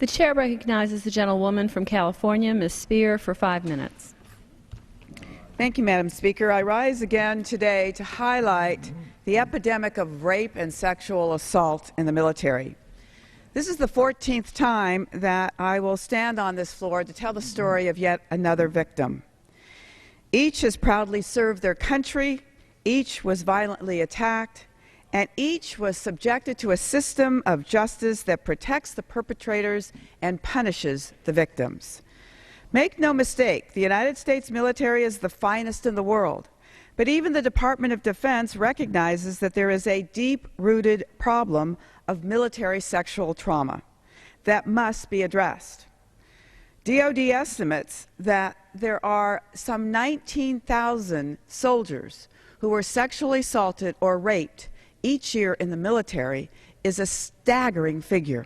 The chair recognizes the gentlewoman from California, Ms. Speier, for 5 minutes. Thank you, Madam Speaker. I rise again today to highlight the epidemic of rape and sexual assault in the military. This is the 14th time that I will stand on this floor to tell the story of yet another victim. Each has proudly served their country, each was violently attacked, and each was subjected to a system of justice that protects the perpetrators and punishes the victims. Make no mistake, the United States military is the finest in the world, but even the Department of Defense recognizes that there is a deep-rooted problem of military sexual trauma that must be addressed. DoD estimates that there are some 19,000 soldiers who were sexually assaulted or raped each year in the military is a staggering figure.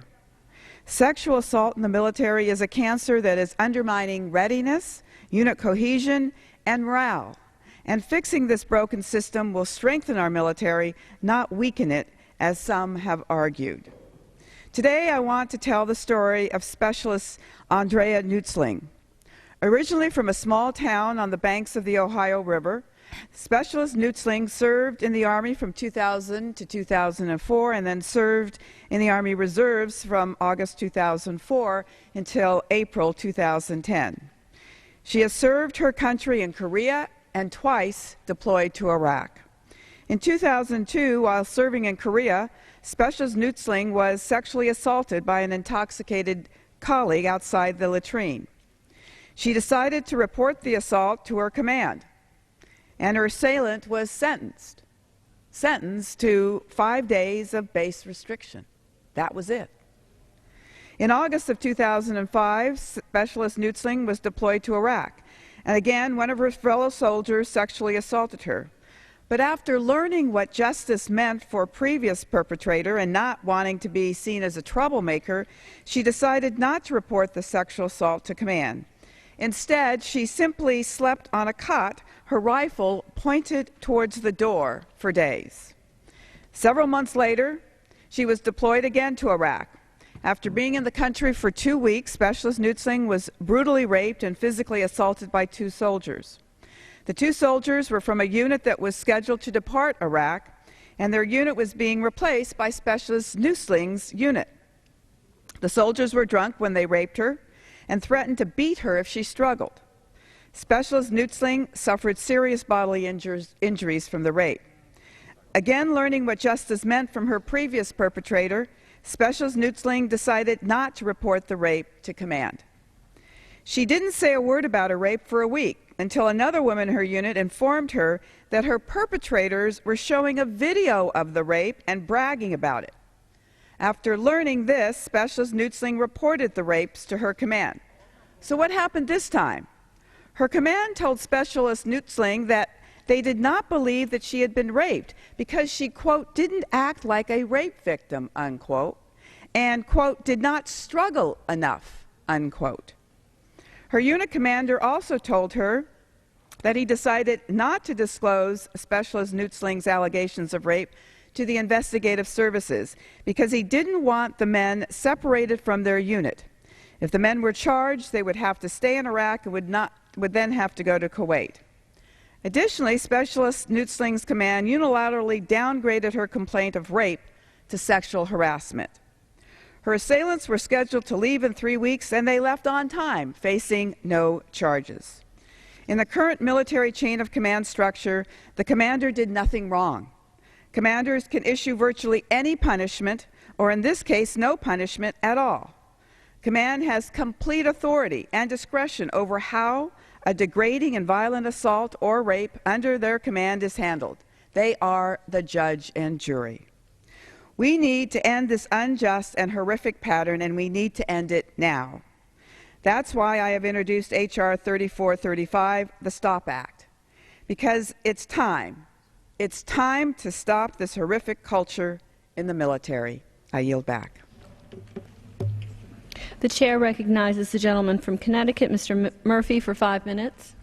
Sexual assault in the military is a cancer that is undermining readiness, unit cohesion, and morale. And fixing this broken system will strengthen our military, not weaken it, as some have argued. Today, I want to tell the story of Specialist Andrea Nutzling. Originally from a small town on the banks of the Ohio River, Specialist Nutzling served in the Army from 2000 to 2004 and then served in the Army Reserves from August 2004 until April 2010. She has served her country in Korea and twice deployed to Iraq. In 2002, while serving in Korea, Specialist Nutzling was sexually assaulted by an intoxicated colleague outside the latrine. She decided to report the assault to her command, and her assailant was sentenced to 5 days of base restriction. That was it. In August of 2005, Specialist Nutzling was deployed to Iraq, and again, one of her fellow soldiers sexually assaulted her. But after learning what justice meant for a previous perpetrator and not wanting to be seen as a troublemaker, she decided not to report the sexual assault to command. Instead, she simply slept on a cot, her rifle pointed towards the door, for days. Several months later, she was deployed again to Iraq. After being in the country for 2 weeks, Specialist Nutzling was brutally raped and physically assaulted by 2 soldiers. The 2 soldiers were from a unit that was scheduled to depart Iraq, and their unit was being replaced by Specialist Nutzling's unit. The soldiers were drunk when they raped her and threatened to beat her if she struggled. Specialist Nutzling suffered serious bodily injuries from the rape. Again, learning what justice meant from her previous perpetrator, Specialist Nutzling decided not to report the rape to command. She didn't say a word about her rape for a week until another woman in her unit informed her that her perpetrators were showing a video of the rape and bragging about it. After learning this, Specialist Nutzling reported the rapes to her command. So what happened this time? Her command told Specialist Nutzling that they did not believe that she had been raped because she, quote, didn't act like a rape victim, unquote, and, quote, did not struggle enough, unquote. Her unit commander also told her that he decided not to disclose Specialist Nutzling's allegations of rape to the investigative services because he didn't want the men separated from their unit. If the men were charged, they would have to stay in Iraq and would then have to go to Kuwait. Additionally, Specialist Nutzling's command unilaterally downgraded her complaint of rape to sexual harassment. Her assailants were scheduled to leave in 3 weeks, and they left on time, facing no charges. In the current military chain of command structure, the commander did nothing wrong. Commanders can issue virtually any punishment, or in this case, no punishment at all. Command has complete authority and discretion over how a degrading and violent assault or rape under their command is handled. They are the judge and jury. We need to end this unjust and horrific pattern, and we need to end it now. That's why I have introduced H.R. 3435, the STOP Act, because it's time. It's time to stop this horrific culture in the military. I yield back. The chair recognizes the gentleman from Connecticut, Mr. Murphy, for 5 minutes.